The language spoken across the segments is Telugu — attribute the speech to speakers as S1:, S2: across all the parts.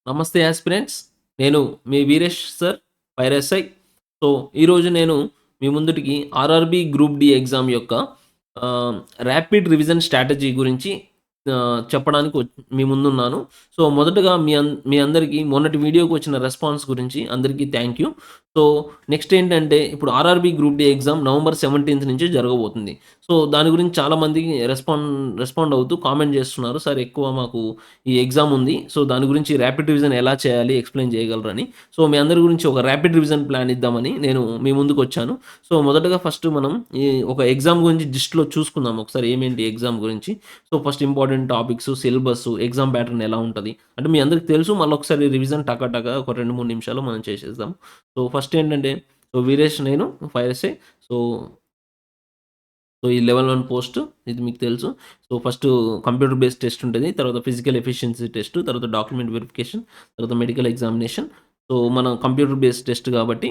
S1: నమస్తే యాస్పిరెంట్స్. నేను మీ Veeresh sir, fire SI. So, ఈరోజు నేను మీ ముందుటికి ఆర్ఆర్‌బీ గ్రూప్ డి ఎగ్జామ్ యొక్క ఆహ్, ర్యాపిడ్ రివిజన్ స్ట్రాటజీ గురించి చెప్పడానికి మీ ముందున్నాను. సో, మొదటగా మీ అందరికీ మొన్నటి వీడియోకి వచ్చిన రెస్పాన్స్ గురించి అందరికీ థ్యాంక్ యూ. సో, నెక్స్ట్ ఏంటంటే ఇప్పుడు RRB group D exam November 17 నుంచి జరగబోతుంది. సో, దాని గురించి చాలామంది రెస్పాండ్ అవుతూ కామెంట్ చేస్తున్నారు. సార్ ఎక్కువ మాకు ఈ ఎగ్జామ్ ఉంది. సో, దాని గురించి ర్యాపిడ్ రివిజన్ ఎలా చేయాలి ఎక్స్‌ప్లెయిన్ చేయగలరని. సో, మీ అందరి గురించి ఒక ర్యాపిడ్ రివిజన్ ప్లాన్ ఇద్దామని నేను మీ ముందుకొచ్చాను. సో, మొదటగా ఫస్ట్ మనం ఈ ఒక ఎగ్జామ్ గురించి జిస్ట్‌లో చూసుకుందాం ఒకసారి ఏమేంటి ఎగ్జామ్ గురించి. So, first important topics, syllabus, exam pattern ఎలా ఉంటది. అంటే మీ అందరికి తెలుసు. మళ్ళొకసారి రివిజన్ టక ఒక 2, 3 నిమిషాల్లో మనం చేసేద్దాం. సో, ఫస్ట్ ఏంటంటే వీరేష్ నేను ఫైర్ ఎస్ఐ. సో ఈ లెవెల్ 1 పోస్ట్ ఇది మీకు తెలుసు. So, first computer based test ఉంటది. తర్వాత ఫిజికల్ ఎఫిషియన్సీ టెస్ట్, తర్వాత డాక్యుమెంట్ వెరిఫికేషన్, తర్వాత మెడికల్ ఎగ్జామినేషన్. సో, మనం కంప్యూటర్ బేస్డ్ టెస్ట్ కాబట్టి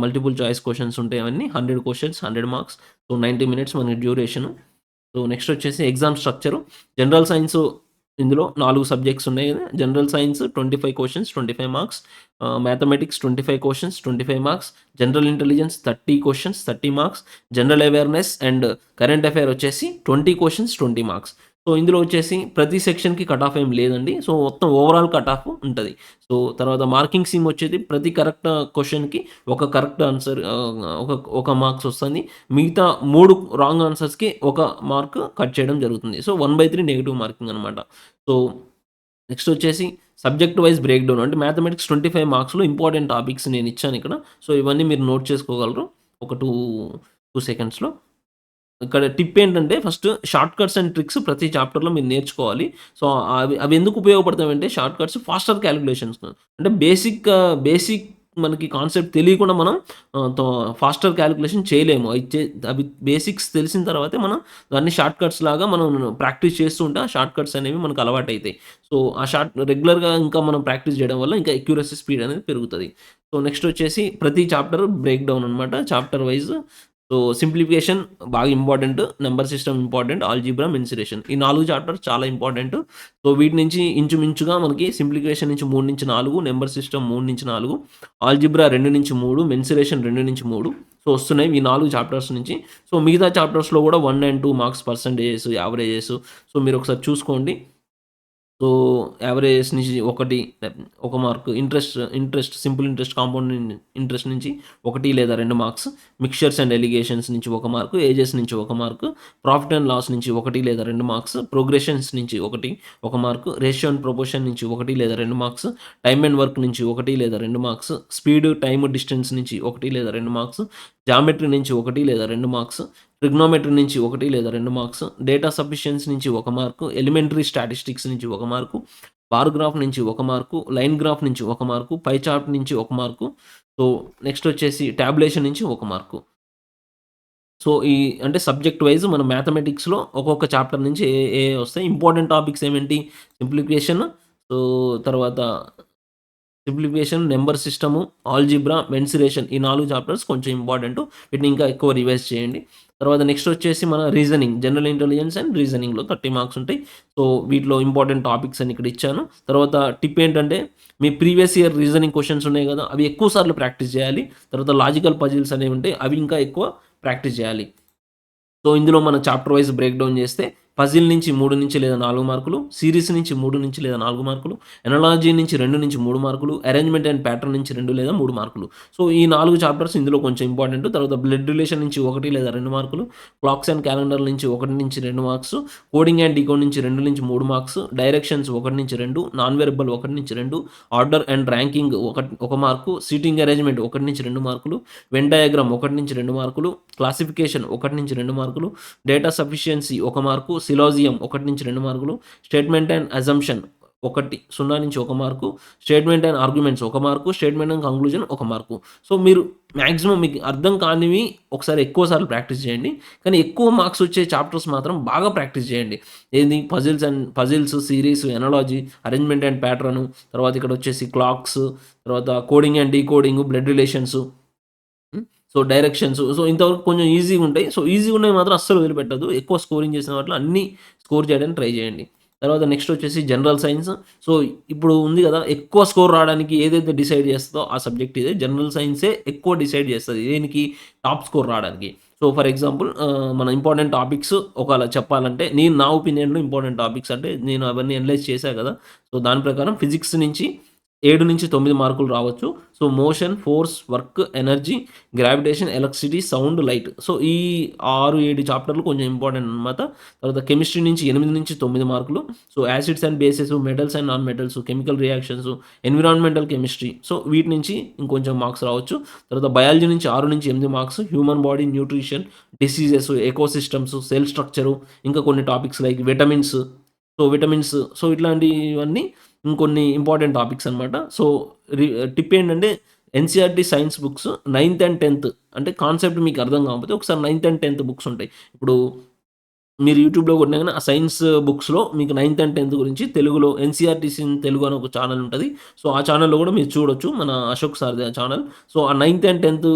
S1: మల్టిపుల్ చాయిస్ క్వెషన్స్ ఉంటాయి అవన్నీ. 100 క్వెషన్స్, 100 మార్క్స్. సో, 90 మినిట్స్ మనకి డ్యూరేషను. సో, నెక్స్ట్ వచ్చేసి ఎగ్జామ్ స్ట్రక్చరు. జనరల్ సైన్స్ ఇందులో 4 సబ్జెక్ట్స్ ఉన్నాయి గదా! General science 25 questions, 25 marks. Mathematics 25 questions, 25 marks. General intelligence 30 questions, 30 marks. General awareness and current affair వచ్చేసి 20 క్వెషన్స్, 20 మార్క్స్. సో, ఇందులో వచ్చేసి ప్రతి సెక్షన్‌కి కట్ ఆఫ్ ఏం లేదండి. సో, మొత్తం ఓవరాల్ కట్ ఆఫ్ ఉంటది. సో, తర్వాత మార్కింగ్ స్కీమ్ వచ్చేది ప్రతి కరెక్ట్ క్వెషన్‌కి ఒక కరెక్ట్ ఆన్సర్ ఒక మార్క్స్ వస్తుంది. మిగతా 3 రాంగ్ ఆన్సర్స్‌కి ఒక మార్క్ కట్ చేయడం జరుగుతుంది. సో, 1/3 నెగెటివ్ మార్కింగ్ అనమాట. సో, నెక్స్ట్ వచ్చేసి సబ్జెక్ట్ వైస్ బ్రేక్ డౌన్ అంటే మ్యాథమెటిక్స్ 25 మార్క్స్‌లో ఇంపార్టెంట్ టాపిక్స్ నేనిచ్చానిక్కడ. సో, ఇవన్నీ మీరు నోట్ చేసుకోగలరు. ఒక 2 సెకండ్స్‌లో. ఇక్కడ టిప్ ఏంటంటే first short cuts and tricks ప్రతి చాప్టర్‌లో మీరు నేర్చుకోవాలి. సో, అవి అవి ఎందుకు ఉపయోగపడతాయంటే షార్ట్ కట్స్ ఫాస్టర్ క్యాలిక్యులేషన్స్ అంటే బేసిక్ మనకి కాన్సెప్ట్ తెలియకుండా మనం ఆహ్, తో ఫాస్టర్ క్యాలిక్యులేషన్ చేయలేము. అవి బేసిక్స్ తెలిసిన తర్వాతే మనం దాన్ని షార్ట్ కట్స్ లాగా మనం ప్రాక్టీస్ చేస్తూ ఉంటే ఆ షార్ట్ కట్స్ అనేవి మనకు అలవాటైతాయి. సో, ఆ రెగ్యులర్‌గా ఇంకా మనం ప్రాక్టీస్ చేయడం వల్ల ఇంకా అక్యురసీ స్పీడ్ అనేది పెరుగుతది. సో, నెక్స్ట్ వచ్చేసి ప్రతి చాప్టర్ బ్రేక్ డౌన్ అనమాట. Chapter wise. సో, సింప్లిఫికేషన్ బాగా important. Number system important. Algebra, mensuration ఈ 4 చాప్టర్స్ చాలా ఇంపార్టెంట్. సో, వీటి నుంచి ఇంచుమించుగా మనకి సింప్లిఫికేషన్ నుంచి 3-4, number system 3-4, algebra 2-3, mensuration 2-3 so, వస్తున్నాయి ఈ 4 చాప్టర్స్ నుంచి. సో, మిగతా చాప్టర్స్‌లో కూడా 1 and 2 marks percentages, averages so, మీరొకసారి చూసుకోండి. సో, యావరేజెస్ నుంచి ఒక mark. Simple interest, compound interest నుంచి 1 లేదా 2 మార్క్స్. మిక్స్చర్స్ అండ్ ఎలిగేషన్స్ నుంచి 1 మార్కు. ఏజెస్ నుంచి 1 మార్కు. ప్రాఫిట్ అండ్ లాస్ నుంచి 1 లేదా 2 మార్క్స్. ప్రోగ్రెషన్స్ నుంచి 1 మార్కు. రేషియో అండ్ ప్రపోర్షన్ నుంచి 1 లేదా 2 మార్క్స్. టైమ్ అండ్ వర్క్ నుంచి 1 లేదా 2 మార్క్స్. స్పీడ్, టైమ్, డిస్టెన్స్ నుంచి 1 లేదా 2 మార్క్స్. జామెట్రీ నుంచి 1 లేదా 2 మార్క్స్. ట్రిగ్నోమెట్రీ నుంచి 1 లేదా 2 మార్క్స్. డేటా సఫిషియన్సీ నుంచి 1 మార్కు. ఎలిమెంటరీ స్టాటిస్టిక్స్ నుంచి 1 మార్కు. బార్ గ్రాఫ్ నుంచి 1 మార్కు. లైన్ గ్రాఫ్ నుంచి 1 మార్కు. పై చార్ట్ నుంచి 1 మార్కు. సో, నెక్స్ట్ వచ్చేసి టాబులేషన్ నుంచి 1 మార్కు. సో, అంటే సబ్జెక్ట్ వైస్ మన మ్యాథమెటిక్స్‌లో ఒక్కొక్క చాప్టర్ నుంచి ఏ వస్తాయి. ఇంపార్టెంట్ టాపిక్స్ ఏమేంటి? సింప్లిఫికేషన్. సో, తర్వాత simplification, number system, algebra, mensuration ఈ 4 చాప్టర్స్ కొంచెం ఇంపార్టెంటు. వీటిని ఇంకా ఎక్కువ రివైజ్ చేయండి. తర్వాత నెక్స్ట్ వచ్చేసి మన రీజనింగ్, జనరల్ ఇంటెలిజెన్స్ అండ్ రీజనింగ్‌లో 30 మార్క్స్ ఉంటాయి. సో, వీటిలో ఇంపార్టెంట్ టాపిక్స్ అని ఇక్కడ ఇచ్చాను. తర్వాత టిప్ ఏంటంటే మీ ప్రీవియస్ ఇయర్ రీజనింగ్ క్వెషన్స్ ఉన్నాయి గదా! అవి ఎక్కువ సార్లు ప్రాక్టీస్ చేయాలి. తర్వాత లాజికల్ పజిల్స్ అనేవి ఉంటాయి. అవి ఇంకా ఎక్కువ ప్రాక్టీస్ చేయాలి. సో, ఇందులో మనం చాప్టర్ వైస్ బ్రేక్ డౌన్ చేస్తే పజిల్ నుంచి 3 లేదా 4 మార్కులు, సీరీస్ నుంచి 3 లేదా 4 మార్కులు, ఎనాలజీ నుంచి 2-3 మార్కులు, అరేంజ్‌మెంట్ అండ్ ప్యాటర్న్ నుంచి 2 లేదా 3 మార్కులు. సో, ఈ 4 చాప్టర్స్ ఇందులో కొంచెం ఇంపార్టెంట్. తర్వాత బ్లడ్ రిలేషన్ నుంచి 1 లేదా 2 మార్కులు, క్లాక్స్ అండ్ క్యాలెండర్ నుంచి 1-2 మార్క్స్, కోడింగ్ అండ్ డీకోడ్ నుంచి 2-3 marks, directions 1-2, non verbal 1-2, order and ranking 1 mark, seating arrangement 1-2 మార్కులు, వెన్ డయాగ్రామ్ 1-2 మార్కులు, క్లాసిఫికేషన్ 1-2 మార్కులు, డేటా సఫిషియన్సీ 1 మార్కు, సిలాజియం 1-2 మార్కులు, statement and assumption 0-1 mark, statement and arguments 1 mark, statement and conclusion 1 mark. So, మీరు మాక్సిమం మీకు అర్థం కానివి ఒకసారి ఎక్కువ సార్లు ప్రాక్టీస్ చేయండి. కానీ ఎక్కువ మార్క్స్ వచ్చే చాప్టర్స్ మాత్రం బాగా ప్రాక్టీస్ చేయండి. Puzzles, series, analogy, arrangement and pattern, తర్వాత ఇక్కడ వచ్చేసి క్లాక్స్, తర్వాత coding and decoding, blood relations. Hmm. So, directions. So, ఇంతవరకు కొంచెం ఈజీగుంటాయి. సో, ఈజీగున్నవి మాత్రం అస్సలు వదిలిపెట్టొద్దు. ఎక్కువ స్కోరింగ్ చేసిన వాటిలో అన్నీ స్కోర్ చేయడానికి ట్రై చేయండి. తర్వాత నెక్స్ట్ వచ్చేసి జనరల్ సైన్స్. సో, ఇప్పుడు ఉంది గదా! ఎక్కువ స్కోర్ రావడానికి ఏదైతే డిసైడ్ చేస్తదో ఆ సబ్జెక్ట్ ఇదే. జనరల్ సైన్సే ఎక్కువ డిసైడ్ చేస్తది. దేనికి? టాప్ స్కోర్ రావడానికి. సో, ఫర్ ఎగ్జాంపుల్ మన ఇంపార్టెంట్ టాపిక్స్ ఒకవేళ చెప్పాలంటే నా ఒపీనియన్‌లో ఇంపార్టెంట్ టాపిక్స్ అంటే నేను అవన్నీ అనలైజ్ చేశా గదా! సో, దాని ప్రకారం ఫిజిక్స్ నుంచి 7-9 మార్కులు రావచ్చు. So, motion, force, work, energy, gravitation, electricity, sound, light. So, ఈ 6, 7 చాప్టర్‌లు కొంచెం ఇంపార్టెంట్ అనమాట. తర్వాత కెమిస్ట్రీ నుంచి 8-9 మార్కులు. So, acids and bases, metals and non metals, chemical reactions, environmental chemistry. So, వీటి నుంచి ఇంకొంచెం మార్క్స్ రావచ్చు. తర్వాత బయాలజీ నుంచి 6-8 marks. Human body, nutrition, diseases, ecosystems, cell structure, ఇంకా కొన్ని టాపిక్స్ లైక్ విటమిన్స్. సో, ఇట్లాంటివన్నీ ఇంకొన్ని ఇంపార్టెంట్ టాపిక్స్ అనమాట. సో, రి టిప్ ఏంటంటే NCERT science books ninth and 10థ్ అంటే కాన్సెప్ట్ మీకు అర్థం కాకపోతే ఒకసారి 9థ్ అండ్ 10థ్ బుక్స్ ఉంటాయి. ఇప్పుడు మీరు యూట్యూబ్‌లో కొట్టినా గాని ఆ సైన్స్ బుక్స్‌లో మీకు 9థ్ అండ్ 10థ్ గురించి తెలుగులో ఎన్‌సీఈఆర్‌టీసీ ఇన్ తెలుగు అని ఒక ఛానెల్ ఉంటది. సో, ఆ ఛానెల్‌లో కూడా మీరు చూడొచ్చు. మన అశోక్ సార్‌ది ఆ ఛానెల్. సో, ఆ 9థ్ అండ్ 10థ్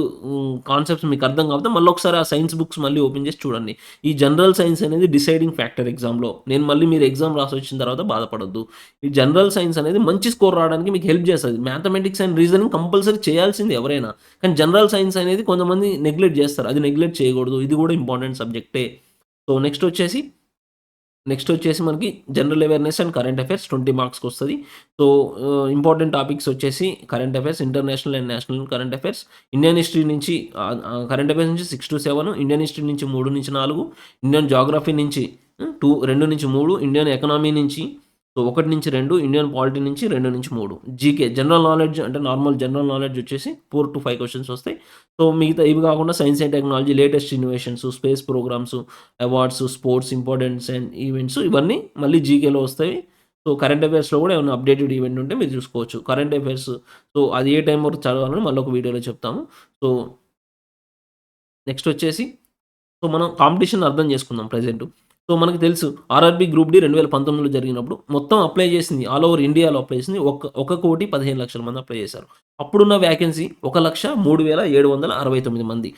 S1: కాన్సెప్ట్స్ మీకు అర్థం కాకపోతే మళ్ళొకసారి ఆ సైన్స్ బుక్స్ మళ్ళీ ఓపెన్ చేసి చూడండి. ఈ జనరల్ సైన్స్ అనేది డిసైడింగ్ ఫ్యాక్టర్ ఎగ్జామ్‌లో. మళ్ళీ మీరు ఎగ్జామ్ రాసొచ్చిన తర్వాత బాధపడొద్దు. ఈ జనరల్ సైన్స్ అనేది మంచి స్కోర్ రావడానికి మీకు హెల్ప్ చేస్తది. మ్యాథమెటిక్స్ అండ్ రీజనింగ్ కంపల్సరీ చేయాల్సిందే ఎవరైనా. కానీ జనరల్ సైన్స్ అనేది కొంతమంది నెగ్లెక్ట్ చేస్తారు. అది నెగ్లెక్ట్ చేయకూడదు. ఇది కూడా ఇంపార్టెంట్ సబ్జెక్టే. సో, నెక్స్ట్ వచ్చేసి మనకి general awareness and current affairs 20 మార్క్స్‌కొస్తది. సో, ఇంపార్టెంట్ టాపిక్స్ వచ్చేసి current affairs, international and national current affairs, Indian history నుంచి కరెంట్ అఫైర్స్ నుంచి 6-7, ఇండియన్ హిస్టరీ నుంచి 3-4, ఇండియన్ జియోగ్రఫీ నుంచి 2-3, ఇండియన్ ఎకనామీ నుంచి 1-2, ఇండియన్ పాలిటీ నుంచి 2-3, జీకే జనరల్ నాలెడ్జ్ అంటే నార్మల్ జనరల్ నాలెడ్జ్ వచ్చేసి 4-5 క్వెషన్స్ వస్తాయి. సో, మిగతా ఇవి కాకుండా science and technology, latest innovations, space programmes, awards, sports, importants and events ఇవన్నీ మళ్ళీ జీకేలో వస్తాయి. సో, కరెంట్ అఫైర్స్‌లో కూడా ఏమైనా అప్డేటెడ్ ఈవెంట్ ఉంటే మీరు చూసుకోవచ్చు. కరెంట్ అఫైర్స్ సో, అది ఏ టైం వరకు చదవాలని మళ్ళీ ఒక వీడియోలో చెప్తాము. సో, నెక్స్ట్ వచ్చేసి మనం కాంపిటీషన్ అర్థం చేసుకుందాం ప్రెజెంటు. సో, మనకు తెలుసు ఆర్ఆర్‌బీ గ్రూప్ డి 2019లో జరిగినప్పుడు మొత్తం అప్లై చేసింది ఆల్ ఓవర్ ఇండియాలో అప్లై చేసింది 1,15,00,000 మంది అప్లై చేశారు. అప్పుడున్న వేకెన్సీ 1,03,769 మంది.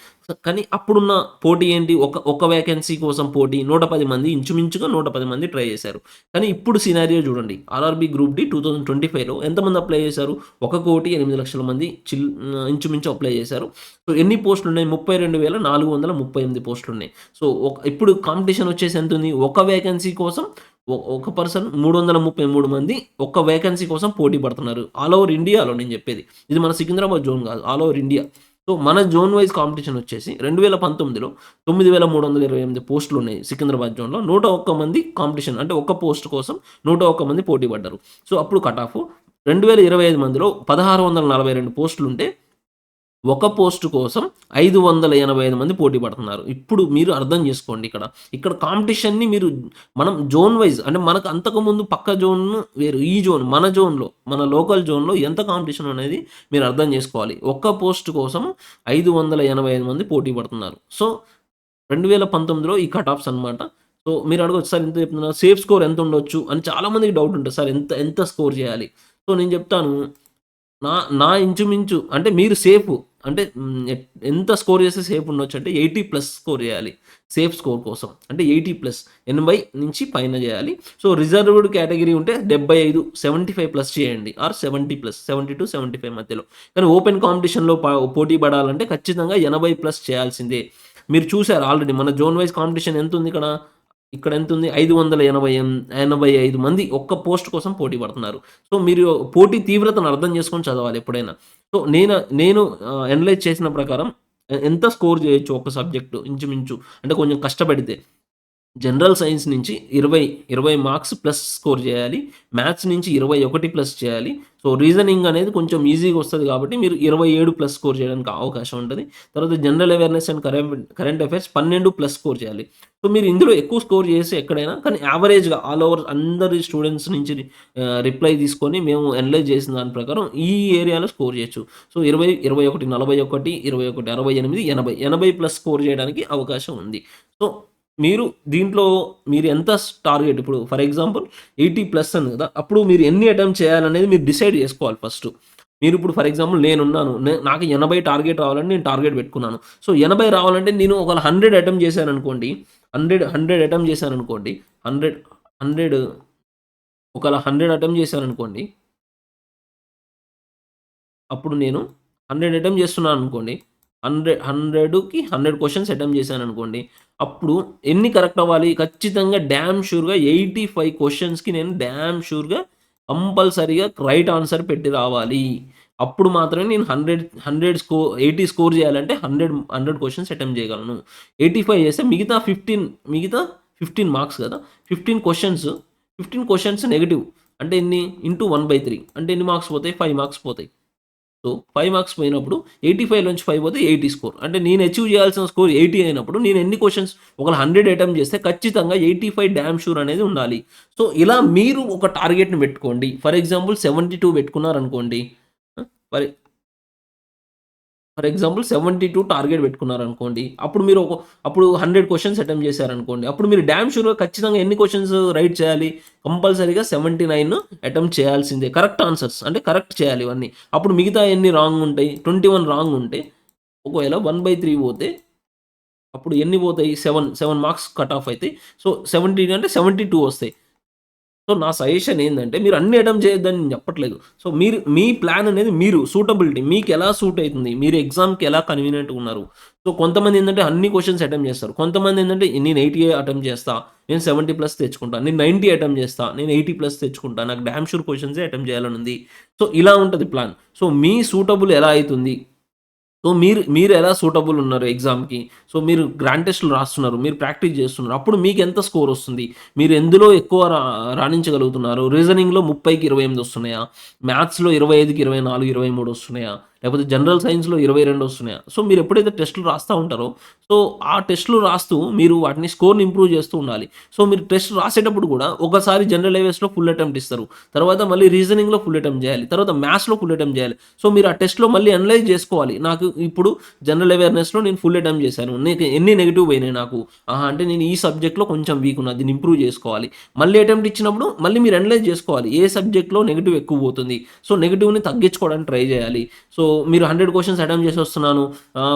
S1: కానీ అప్పుడున్న పోటీ ఏంటి? ఒక వేకెన్సీ కోసం పోటీ 110 మంది ఇంచుమించుగా 110 మంది ట్రై చేశారు. కానీ ఇప్పుడు సినారియో చూడండి. ఆర్ఆర్‌బీ గ్రూప్ డి 2025లో ఎంతమంది అప్లై చేశారు? 1,08,00,000 మంది ఇంచుమించు అప్లై చేశారు. సో, ఎన్ని పోస్టులున్నాయి? 32,438 పోస్టులున్నాయి. సో, ఇప్పుడు కాంపిటీషన్ వచ్చేసి ఎంతుంది? ఒక వేకెన్సీ కోసం ఒక పర్సన్ 333 మంది ఒక్క వేకెన్సీ కోసం పోటీ పడుతున్నారు. ఆల్ ఓవర్ ఇండియాలో నేను చెప్పేది. ఇది మన సికింద్రాబాద్ జోన్ కాదు. All over India. సో, మన జోన్ వైస్ కాంపిటీషన్ వచ్చేసి 2019లో 9,328 పోస్టులున్నాయి సికింద్రాబాద్ జోన్‌లో. 101 మంది కాంపిటీషన్ అంటే ఒక్క పోస్ట్ కోసం 101 మంది పోటీ పడ్డారు. సో, అప్పుడు కట్ ఆఫ్ 2025 మందిలో 1,642 పోస్టులుంటే ఒక పోస్ట్ కోసం 585 మంది పోటీ పడుతున్నారు. ఇప్పుడు మీరు అర్థం చేసుకోండి ఇక్కడ. ఇక్కడ కాంపిటీషన్‌ని మీరు మనం జోన్ వైస్ అంటే మనకు అంతకుముందు పక్క జోన్ వేరు. ఈ జోన్ మన జోన్‌లో మన లోకల్ జోన్‌లో ఎంత కాంపిటీషన్ అనేది మీరు అర్థం చేసుకోవాలి. ఒక్క పోస్ట్ కోసం 585 మంది పోటీ పడుతున్నారు. సో, 2019లో ఈ కట్ ఆఫ్స్ అన్నమాట. సో, మీరు అడగొచ్చు సార్ ఇంత చెప్తున్నారు. సేఫ్ స్కోర్ ఎంత ఉండొచ్చు అని చాలా మందికి డౌట్ ఉంటది. సార్ ఎంత ఎంత స్కోర్ చేయాలి? సో, నేను చెప్తాను నా నా ఇంచుమించు అంటే మీరు సేఫు అంటే ఎంత స్కోర్ చేస్తే సేఫ్ ఉండొచ్చంటే 80+ స్కోర్ చేయాలి. సేఫ్ స్కోర్ కోసం. అంటే 80+, 80 నుంచి పైన చేయాలి. సో, రిజర్వ్డ్ కేటగరీ ఉంటే 75, 75+ చేయండి. ఆర్ 70+, 70-75 మధ్యలో. కానీ ఓపెన్ కాంపిటీషన్‌లో పోటీ పడాలంటే ఖచ్చితంగా 80+ చేయాల్సిందే. మీరు చూసారు ఆల్రెడీ మన జోన్ వైస్ కాంపిటీషన్ ఎంతుంది ఇక్కడ? ఇక్కడ ఎంతుంది? 585 మంది ఒక్క పోస్ట్ కోసం పోటీ పడుతున్నారు. సో, మీరు పోటీ తీవ్రతను అర్థం చేసుకొని చదవాలి ఎప్పుడైనా. సో, నేను అనలైజ్ చేసిన ప్రకారం ఎంత స్కోర్ చేయొచ్చు ఒక సబ్జెక్టు ఇంచుమించు అంటే కొంచెం కష్టపడితే. జనరల్ సైన్స్ నుంచి 20 మార్క్స్ ప్లస్ స్కోర్ చేయాలి. మ్యాథ్స్ నుంచి 21 ప్లస్ చేయాలి. సో, రీజనింగ్ అనేది కొంచెం ఈజీగా వస్తది కాబట్టి మీరు 27+ స్కోర్ చేయడానికి అవకాశం ఉంటది. తర్వాత general awareness and current affairs 12+ score చేయాలి. సో, మీరు ఇందులో ఎక్కువ స్కోర్ చేసి ఎక్కడైనా కానీ యావరేజ్‌గా ఆల్ ఓవర్ అందరి స్టూడెంట్స్ నుంచి రిప్లై తీసుకొని మేము అనలైజ్ చేసిన దాని ప్రకారం ఈ ఏరియాలో స్కోర్ చేయొచ్చు. సో, 20, 21, 41, 21, 68, 80, 80+ స్కోర్ చేయడానికి అవకాశం ఉంది. సో, దీంట్లో మీరు ఎంత టార్గెట్ ఇప్పుడు ఫర్ ఎగ్జాంపుల్ 80+ అని కదా! అప్పుడు మీరు ఎన్ని అటెంప్ట్ చేయాలనేది మీరు డిసైడ్ చేసుకోవాలి ఫస్టు. మీరిప్పుడు ఫర్ ఎగ్జాంపుల్ నేనున్నాను. నాకు 80 టార్గెట్ రావాలని నేను టార్గెట్ పెట్టుకున్నాను. సో, 80 రావాలంటే నేను ఒకవేళ 100 అటెంప్ట్ చేశాననుకోండి. 100 అటెంప్ట్ చేశాననుకోండి. 100 ఒకవేళ 100 అటెంప్ట్ చేశాననుకోండి, అప్పుడు నేను 100 అటెంప్ట్ చేస్తున్నాననుకోండి. 100కి 100 క్వెషన్స్ అటెంప్ట్ చేశాననుకోండి. అప్పుడు ఎన్ని కరెక్ట్ అవ్వాలి? ఖచ్చితంగా డామ్ షూర్‌గా 85 క్వెషన్స్‌కి నేను డామ్ షూర్‌గా కంపల్సరీగా రైట్ ఆన్సర్ పెట్టి రావాలి. అప్పుడు మాత్రమే నేను 80 స్కోర్ చేయాలంటే 100 క్వెషన్స్ అటెంప్ట్ చేయగలను. 85 చేస్తే మిగతా 15 మార్క్స్ కదా! 15 క్వెషన్స్ నెగెటివ్. అంటే ఎన్ని? ఇంటూ 1/3 అంటే ఎన్ని మార్క్స్ పోతాయి? 5 మార్క్స్ పోతాయి. సో, 5 మార్క్స్ పోయినప్పుడు 85 నుంచి 5 పోతే 80 స్కోర్. అంటే నేను అచీవ్ చేయాల్సిన స్కోర్ 80 అయినప్పుడు నేను ఎన్ని క్వెషన్స్ ఒకవేళ 100 అటెంప్ట్ చేస్తే ఖచ్చితంగా 85 డామ్ షూర్ అనేది ఉండాలి. సో, ఇలా మీరు ఒక టార్గెట్‌ని పెట్టుకోండి. ఫర్ ఎగ్జాంపుల్ 72 పెట్టుకున్నారనుకోండి. ఆ! ఫర్ ఫర్ ఎగ్జాంపుల్ 72 టార్గెట్ పెట్టుకున్నారనుకోండి. అప్పుడు 100 క్వెషన్స్ అటెంప్ట్ చేశారనుకోండి. అప్పుడు మీరు డామ్ షూర్‌గా ఖచ్చితంగా ఎన్ని క్వెషన్స్ రైట్ చేయాలి? కంపల్సరీగా 79 అటెంప్ట్ చేయాల్సిందే. కరెక్ట్ ఆన్సర్స్ అంటే కరెక్ట్ చేయాలి ఇవన్నీ. అప్పుడు మిగతా ఎన్ని రాంగ్ ఉంటాయి? 21 రాంగ్ ఉంటే ఒకవేళ 1/3 పోతే అప్పుడు ఎన్ని పోతాయి? 7 మార్క్స్ కట్ ఆఫ్ అయితాయి. సో, 70 అంటే 72 వస్తాయి. సో, నా సజెషన్ ఏందంటే మీరు అన్ని అటెంప్ట్ చేయొద్దని నేను చెప్పట్లేదు. సో, మీ ప్లాన్ అనేది మీరు సూటబిలిటీ మీకెలా సూట్ అయితుంది? మీరు ఎగ్జామ్‌కి ఎలా కన్వీనియంట్‌గా ఉన్నారు? సో, కొంతమందేందంటే అన్ని క్వెషన్స్ అటెంప్ట్ చేస్తారు. కొంతమందేందంటే నేను 80 అటెంప్ట్ చేస్తా. నేను 70 ప్లస్ తెచ్చుకుంటా. నేను 90 అటెంప్ట్ చేస్తా. నేను 80 ప్లస్ తెచ్చుకుంటా. నాకు డామ్ షూర్ క్వెషన్సే అటెంప్ట్ చేయాలనుంది. సో, ఇలా ఉంటది ప్లాన్. సో, మీ సూటబుల్ ఎలా అయితుంది? సో, మీరెలా సూటబుల్ ఉన్నారు ఎగ్జామ్‌కి? సో, మీరు గ్రాండ్ టెస్ట్‌లు రాస్తున్నారు. మీరు ప్రాక్టీస్ చేస్తున్నారు. అప్పుడు మీకెంత స్కోరొస్తుంది? మీరు ఎందులో ఎక్కువ రాణించగలుగుతున్నారు? రీజనింగ్‌లో 30కి 28 వస్తున్నాయా? మ్యాథ్స్‌లో 25కి 24, 23 వస్తున్నాయా? లేకపోతే జనరల్ సైన్స్‌లో 22 వస్తున్నాయా? సో, మీరెప్పుడైతే టెస్ట్‌లు రాస్తా ఉంటారో, సో, ఆ టెస్ట్‌లు రాస్తూ మీరు వాటిని స్కోర్‌ని ఇంప్రూవ్ చేస్తూ ఉండాలి. సో, మీరు టెస్ట్ రాసేటప్పుడు కూడా ఒకసారి జనరల్ అవేర్స్‌లో ఫుల్ అటెంప్ట్ ఇస్తారు. తర్వాత మళ్ళీ రీజనింగ్‌లో ఫుల్ అటెంప్ట్ చేయాలి. తర్వాత మ్యాథ్స్‌లో ఫుల్ అటెంప్ట్ చేయాలి. సో, మీరు ఆ టెస్ట్‌లో మళ్ళీ అనలైజ్ చేసుకోవాలి. నాకు ఇప్పుడు జనరల్ అవేర్‌నెస్‌లో నేను ఫుల్ అటెంప్ట్ చేశాను. నీకు ఎన్ని నెగెటివ్ పోయినాయి నాకు? ఆహా! అంటే నేను ఈ సబ్జెక్ట్‌లో కొంచెం వీక్ ఉన్నా. దీన్ని ఇంప్రూవ్ చేసుకోవాలి. మళ్ళీ అటెంప్ట్ ఇచ్చినప్పుడు మళ్ళీ మీరు అనలైజ్ చేసుకోవాలి. ఏ సబ్జెక్ట్‌లో నెగెటివ్ ఎక్కువ పోతుంది. సో, నెగెటివ్‌ని తగ్గించుకోవడానికి ట్రై చేయాలి. సో, మీరు 100 క్వెషన్స్ అటెంప్ట్ చేసొస్తున్నాను.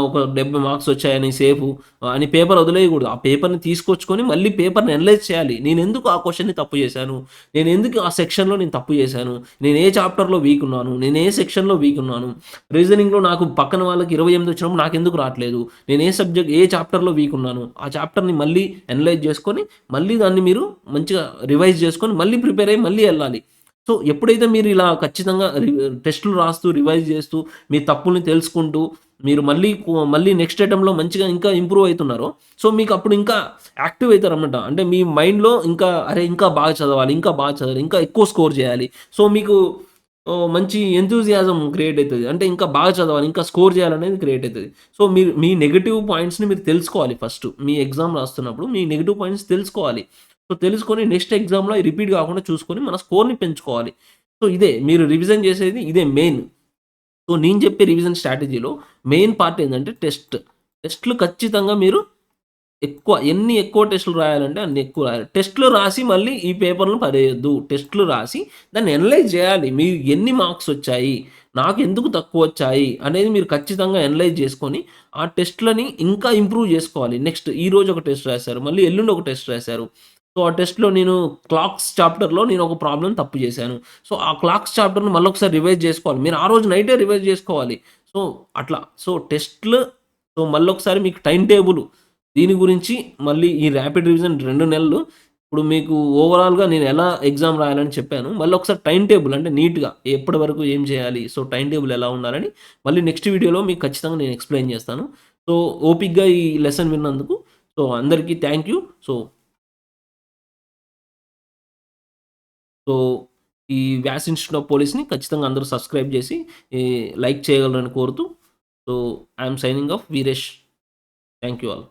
S1: ఒక 70 మార్క్స్ వచ్చాయని సేఫు అని పేపర్ వదిలేయకూడదు. ఆ పేపర్‌ని తీసుకొచ్చుకొని మళ్ళీ పేపర్‌ని అనలైజ్ చేయాలి. నేనెందుకు ఆ క్వెషన్‌ని తప్పు చేశాను? నేనెందుకు ఆ సెక్షన్‌లో నేను తప్పు చేశాను? నేను ఏ చాప్టర్‌లో వీక్ ఉన్నాను? నేను ఏ సెక్షన్‌లో వీక్ ఉన్నాను? రీజనింగ్‌లో నాకు పక్కన వాళ్ళకి 28 వచ్చినప్పుడు నాకెందుకు రాట్లేదు? నేను ఏ చాప్టర్‌లో వీక్ ఉన్నాను? ఆ చాప్టర్‌ని మళ్ళీ అనలైజ్ చేసుకొని, మళ్ళీ దాన్ని మీరు మంచిగా రివైజ్ చేసుకొని, మళ్ళీ ప్రిపేర్ అయ్యి మళ్ళీ ఎళ్ళాలి. సో, ఎప్పుడైతే మీరు ఇలా ఖచ్చితంగా టెస్ట్‌లు రాస్తూ, రివైజ్ చేస్తూ, మీ తప్పుల్ని తెలుసుకుంటూ, మీరు మళ్ళీ నెక్స్ట్ అటెంప్ట్‌లో మంచిగా ఇంకా ఇంప్రూవ్ అయితున్నారో, సో, మీకప్పుడు ఇంకా యాక్టివ్ అయితారనమాట. అంటే మీ మైండ్‌లో ఇంకా అరే! ఇంకా బాగా చదవాలి, ఇంకా బాగా చదవాలి, ఇంకా ఎక్కువ స్కోర్ చేయాలి. సో, మీకు మంచి ఎంతూజియాజం క్రియేట్ అయితది. అంటే ఇంకా బాగా చదవాలి, ఇంకా స్కోర్ చేయాలనేది క్రియేట్ అయితది. సో, మీరు మీ నెగెటివ్ పాయింట్స్‌ని మీరు తెలుసుకోవాలి ఫస్టు. మీ ఎగ్జామ్ రాస్తున్నప్పుడు మీ నెగెటివ్ పాయింట్స్ తెలుసుకోవాలి. సో, తెలుసుకొని నెక్స్ట్ ఎగ్జామ్‌లో అయి రిపీట్ కాకుండా చూసుకొని మన స్కోర్‌ని పెంచుకోవాలి. సో, ఇదే మీరు రివిజన్ చేసేది ఇదే మెయిన్. సో, నేను చెప్పే రివిజన్ స్ట్రాటజీలో మెయిన్ పార్ట్ ఏందంటే టెస్ట్. టెస్ట్‌లు ఖచ్చితంగా మీరు ఎన్ని ఎక్కువ టెస్ట్‌లు రాయాలంటే అన్ని ఎక్కువ రాయాలి. టెస్ట్‌లు రాసి మళ్ళీ ఈ పేపర్‌లను పడేయొద్దు. టెస్ట్‌లు రాసి దాన్ని అనలైజ్ చేయాలి. మీరు ఎన్ని మార్క్స్ వచ్చాయి? నాకెందుకు తక్కువొచ్చాయి? అనేది మీరు ఖచ్చితంగా అనలైజ్ చేసుకొని, ఆ టెస్ట్‌లని ఇంకా ఇంప్రూవ్ చేసుకోవాలి. నెక్స్ట్ ఈరోజు ఒక టెస్ట్ రాసారు. మళ్ళీ ఎల్లుండి ఒక టెస్ట్ రాసారు. సో, ఆ టెస్ట్‌లో నేను క్లాక్స్ చాప్టర్‌లో నేను ఒక ప్రాబ్లమ్ తప్పు చేశాను. సో, ఆ క్లాక్స్ చాప్టర్‌ని మళ్ళొకసారి రివైజ్ చేసుకోవాలి. మీరు ఆ రోజు నైటే రివైజ్ చేసుకోవాలి. సో, అట్లా. సో, టెస్ట్‌లు మళ్ళొకసారి మీకు టైమ్ టేబుల్ దీని గురించి మళ్ళీ ఈ ర్యాపిడ్ రివిజన్ 2 నెలలు ఇప్పుడు మీకు ఓవరాల్‌గా నేను ఎలా ఎగ్జామ్ రాయాలని చెప్పాను. మళ్ళొకసారి టైమ్ టేబుల్ అంటే నీట్‌గా ఎప్పటి వరకు ఏం చేయాలి? సో, టైమ్ టేబుల్ ఎలా ఉండాలని మళ్ళీ నెక్స్ట్ వీడియోలో మీకు ఖచ్చితంగా నేను ఎక్స్‌ప్లెయిన్ చేస్తాను. సో, ఓపికగా ఈ లెసన్ విన్నందుకు సో, అందరికీ థాంక్ యూ. సో, ఈ వ్యాస్ ఇన్‌స్టిట్యూట్ ఆఫ్ పోలీస్‌ని ఖచ్చితంగా అందరూ సబ్స్క్రైబ్ చేసి లైక్ చేయగలరని కోరుతూ so, I am signing off Veeresh. Thank you all.